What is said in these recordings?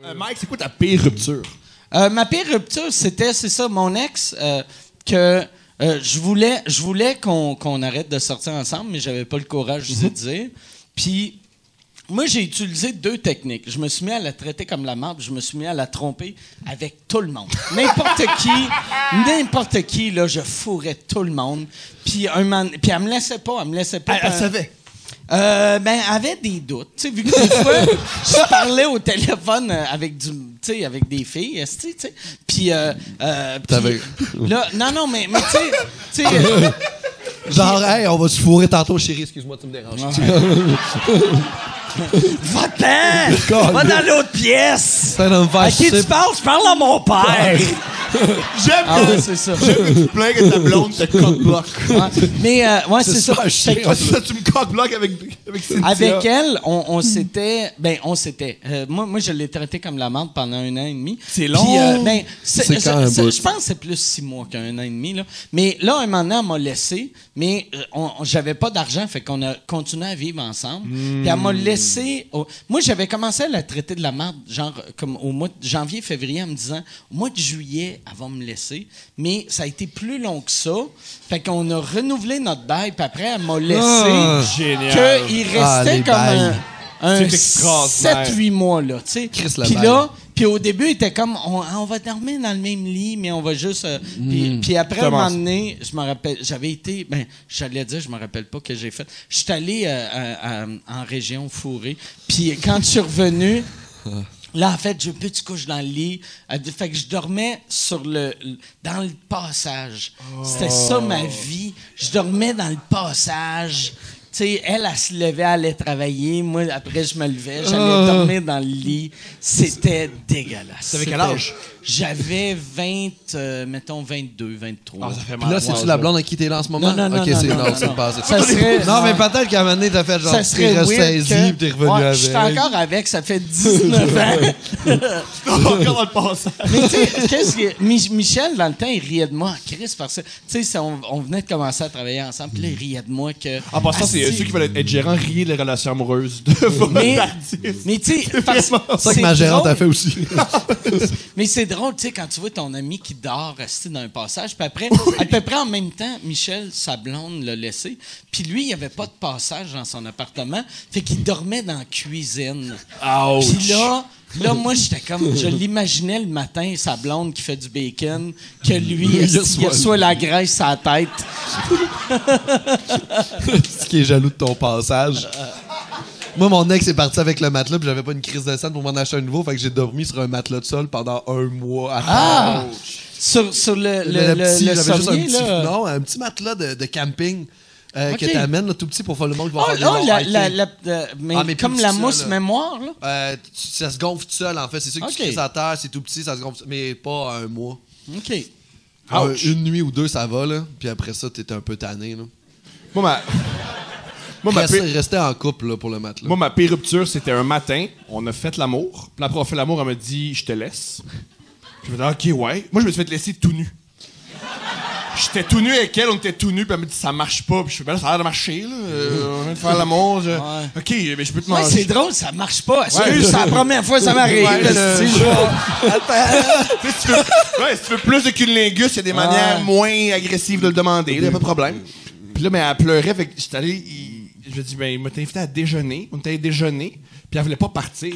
Mike, c'est quoi ta pire rupture? Ma pire rupture, c'est ça, mon ex, que je voulais qu'on arrête de sortir ensemble, mais j'avais pas le courage de dire. Puis, moi, j'ai utilisé 2 techniques. Je me suis mis à la traiter comme la marde, je me suis mis à la tromper avec tout le monde. N'importe qui, là, je fourrais tout le monde. Puis, puis elle me laissait pas. Elle savait. Elle avait des doutes. Tu sais, vu que des fois, je parlais au téléphone avec des filles, tu sais. Puis, là, non, mais tu sais. Genre, hey, on va se fourrer tantôt, chérie, excuse-moi, tu me déranges. Va-t'en! Va dans l'autre pièce! À qui tu parles? Je parle à mon père! J'aime c'est ça. que tu plains que ta blonde te cock-block. Mais, c'est ça. Tu me cock-block avec Cynthia. Avec elle, on s'était... moi, je l'ai traité comme la merde pendant 1 an et demi. C'est long. Puis, c'est quand un bout? je pense que c'est plus 6 mois qu'1 an et demi. Là. Mais là, un moment donné, elle m'a laissé, mais j'avais pas d'argent, fait qu'on a continué à vivre ensemble. Puis elle m'a laissé... Moi, j'avais commencé à la traiter de la merde, genre comme au mois de janvier, février, en me disant, au mois de juillet, elle va me laisser. Mais ça a été plus long que ça. Fait qu'on a renouvelé notre bail, puis après, elle m'a laissé. Génial. Qu'il restait comme un 7-8 mois, là, tu sais. Puis là, puis au début, il était comme, on va dormir dans le même lit, mais on va juste... Puis après, un moment donné, je me rappelle, j'avais été... j'allais dire, je me rappelle pas que j'ai fait. Je suis allé en région fourrée. Puis quand je suis revenu... Là, en fait, je veux plus que tu couches dans le lit. Fait que je dormais dans le passage. C'était ça, ma vie. Je dormais dans le passage. Tu sais, elle se levait, elle allait travailler. Moi, après, je me levais. J'allais dormir dans le lit. C'était dégueulasse. T'avais quel âge? J'avais 22, 23. Ça fait Puis là, c'est-tu la blonde à qui t'es là en ce moment? Non, OK, c'est le passé. Ça serait... Non, mais peut-être qu'à un moment donné, t'as fait genre, ça serait t'es ressaisi puis t'es revenu avec. Je suis encore avec, ça fait 19 ans. Encore dans le passage. Mais tu sais, Michel, dans le temps, il riait de moi, Chris, parce que, tu sais, on venait de commencer à travailler ensemble, puis là, il riait de moi que... En passant, c'est ceux qui veulent être gérants rier les relations amoureuses de vos artistes. Mais tu sais, C'est ça que ma gérante a fait aussi. Mais c'est drôle, tu sais, quand tu vois ton ami qui dort resté dans un passage, puis après, à peu près en même temps, Michel, sa blonde, l'a laissé, puis lui, il n'y avait pas de passage dans son appartement, fait qu'il dormait dans la cuisine. Ouch. Puis là, moi, j'étais comme... Je l'imaginais le matin, sa blonde qui fait du bacon, que lui, il reçoit la graisse à la tête. Ce qui est jaloux de ton passage. Moi, mon ex est parti avec le matelas, puis j'avais pas une crise de scène pour m'en acheter un nouveau, fait que j'ai dormi sur un matelas de sol pendant 1 mois à Ah! Sur le petit, j'avais juste un sommier, petit, là? non, un petit matelas de camping. Ok. Que t'amènes, là, tout petit pour faire le monde qui va faire des Oh, longs hiking. mais plus comme petit la ça, mousse là. mémoire, là? Ça se gonfle tout seul, en fait. C'est ça que Ok. tu crises à terre, c'est tout petit, ça se gonfle, mais pas 1 mois. OK. Ouch. Une nuit ou 2, ça va, là. Puis après ça, t'es un peu tanné, là. Rester en couple, là, pour le matelas. Moi, ma pire rupture, c'était un matin. On a fait l'amour. Puis après, on a fait l'amour, elle m'a dit « Je te laisse. » Je me dis « OK, ouais. » Moi, je me suis fait laisser tout nu. J'étais tout nu avec elle, on était tout nu, puis elle me dit « Ça marche pas. » Puis je fais « Ben là, ça a l'air de marcher, là. On vient de faire l'amour. Ouais. OK, mais je peux te Ouais, manger. c'est drôle, ça marche pas. Excuse, Ouais. c'est la première fois que ça m'arrive. Ouais, là, le- si Si tu veux plus de cunilingus, il y a des manières moins agressives de le demander, il y a pas de problème. Puis là, mais elle pleurait, fait que j'étais allé, je lui ai dit, ben, il m'a invité à déjeuner, on était allé déjeuner, puis elle voulait pas partir.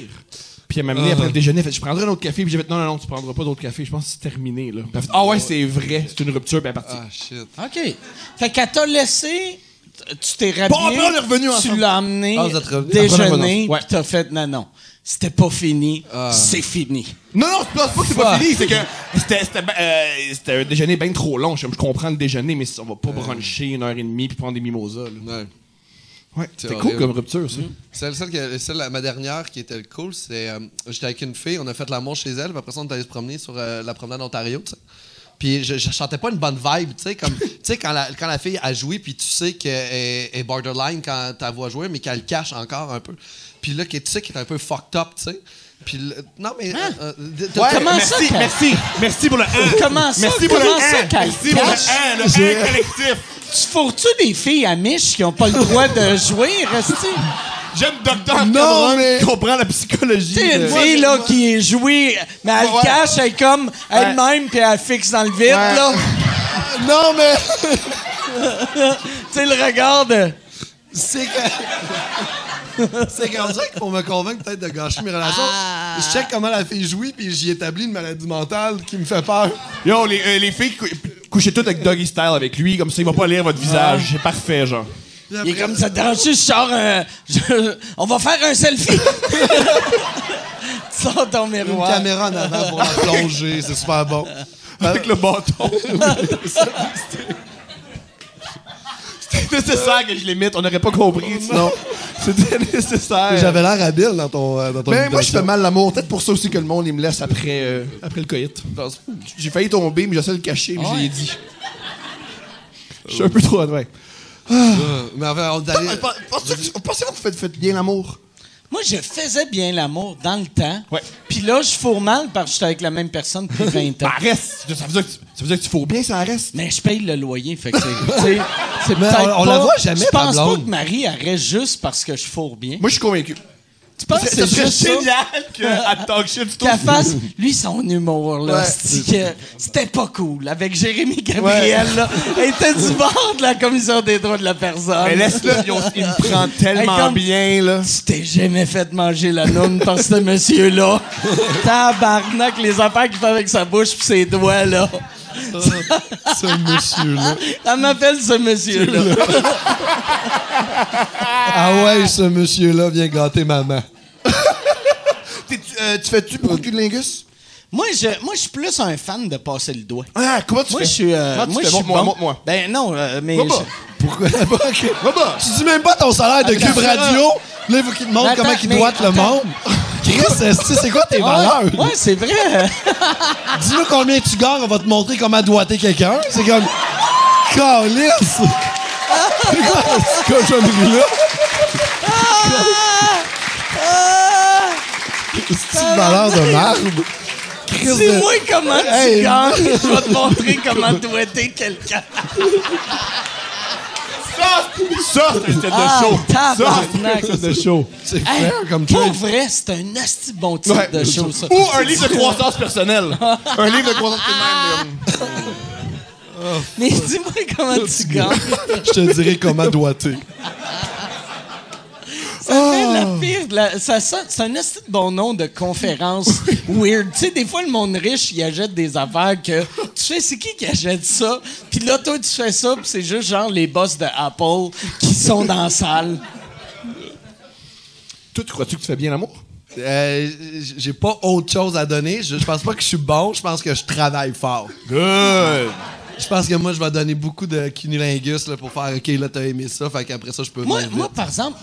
Puis elle m'a amené après le déjeuner, elle fait, je prendrai un autre café, puis j'ai fait, non, tu prendras pas d'autre café, je pense que c'est terminé, là. Puis elle fait, ah ouais, c'est vrai, c'est une rupture, puis elle est partie. Ah, shit. OK. Fait qu'elle t'a laissé, tu t'es rhabillé, Bon, après, on est revenus tu ensemble. l'as amené Ah, vous êtes revenus. déjeuner, Ouais. puis t'as fait, non, c'était pas fini, c'est fini. Non, c'est pas que c'est pas fini, c'est que c'était un déjeuner bien trop long. Je comprends le déjeuner, mais on va pas bruncher 1h30 puis prendre des mimosas, là. Ouais. Ouais, c'était horrible. cool comme rupture, ça. Ma dernière qui était cool, c'est. J'étais avec une fille, on a fait l'amour chez elle, puis après ça, on est allé se promener sur la promenade d'Ontario, tu sais. Puis je chantais pas une bonne vibe, tu sais, comme. Tu sais, quand la fille a joué, puis tu sais qu'elle est borderline quand ta voix jouer, mais qu'elle le cache encore un peu. Puis là, tu sais qu'elle est un peu fucked up, tu sais. Puis non, mais. Comment ça, Merci pour le Comment ça? Merci pour le Comment ça, qu'elle Merci pour cache? le collectif. Tu fourres-tu des filles amiches qui ont pas le droit de jouer, resti? J'aime Docteur Cameron mais... qui comprend la psychologie. Tu sais, une fille, là, qui est jouée, mais elle le cache, elle est comme elle-même, puis elle fixe dans le vide, là. Non, mais... Tu sais, le regard de... C'est comme ça qu'il faut me convaincre peut-être de gâcher mes relations. Je check comment la fille jouit, puis j'y établis une maladie mentale qui me fait peur. Yo, les filles, couchez toutes avec Doggy Style avec lui, comme ça, il va pas lire votre visage. C'est parfait, genre. Il est comme ça, je sors on va faire un selfie! Tu sors ton Une miroir. caméra en avant pour la plonger, c'est super bon. Avec le bâton. C'était nécessaire que je l'imite, on n'aurait pas compris, sinon. C'était nécessaire. J'avais l'air habile dans ton Mais moi, je fais mal l'amour. Peut-être pour ça aussi que le monde, il me laisse après le coït. J'ai failli tomber, mais j'essaie de le cacher, mais je l'ai dit. Je suis un peu trop adroit. Mais enfin, on allait... Pensez-vous que vous faites bien l'amour? Moi, je faisais bien l'amour dans le temps. Ouais. Puis là, je fourre mal parce que j'étais avec la même personne depuis 20 ans. Reste! Ça veut dire que tu fourres bien, ça reste. Mais je paye le loyer, fait que c'est Mais peut-être on pas... la voit jamais, Je ta pense pas blonde. que Marie arrête juste parce que je fourre bien. Moi, je suis convaincu. Tu penses que Ça c'est serait juste ça? génial qu'à Talk Shit, Qu'elle fasse, lui, son humour, là, Ouais. c'était pas cool. Avec Jérémy Gabriel, là, elle était du bord de la Commission des droits de la personne. Mais laisse-le, il me prend tellement Hey, comme- bien, là. Tu t'es jamais fait manger la noune par ce monsieur-là. Tabarnak, les affaires qu'il fait avec sa bouche pis ses doigts, là. Ce monsieur-là. Elle m'appelle ce monsieur-là. Ah ouais, ce monsieur-là vient gâter maman. Tu fais-tu beaucoup de cunnilingus? Moi, je suis plus un fan de passer le doigt. Ah, comment tu Moi, fais? je suis. Comment tu Moi, fais? je suis Montre-moi, bon. montre-moi. Ben non, mais. Va bas. Pourquoi? Va bas. Tu dis même pas ton salaire de Cube Radio. Là, il faut qu'il te montre Attends, comment il mais doite le attends. monde. Chris, c'est quoi tes valeurs? Ouais, c'est vrai. Dis-nous combien tu gagnes, on va te montrer comment doiter quelqu'un. C'est comme... Calice! C'est quoi cette cochonnerie-là? C'est une valeur de marbre. Chris de... Dis-moi comment tu Hey. gagnes. Je vais te montrer comment doiter quelqu'un. Ça, c'est un set de show. Ça, tabarnak. c'est un set de show. C'est Hey, fair comme pour trade. vrai, c'est un asti bon titre Ouais. de show, ça. Ou un livre de croissance personnelle. Un livre de croissance personnelle. Mais dis-moi comment tu gagnes. Je te dirai comment doiter. Ça fait la pire. C'est un asti de bon nom de conférence weird. Tu sais, des fois, le monde riche, il achète des affaires que... Tu sais, c'est qui achète ça? Puis là, toi, tu fais ça, puis c'est juste genre les boss de Apple qui sont dans la salle. Toi, tu crois-tu que tu fais bien l'amour? J'ai pas autre chose à donner. Je pense pas que je suis bon. Je pense que je travaille fort. Good. Je pense que moi, je vais donner beaucoup de cunnilingus là, pour faire « OK, là, t'as aimé ça. » Fait qu'après ça, je peux... Moi, venir vite. par exemple...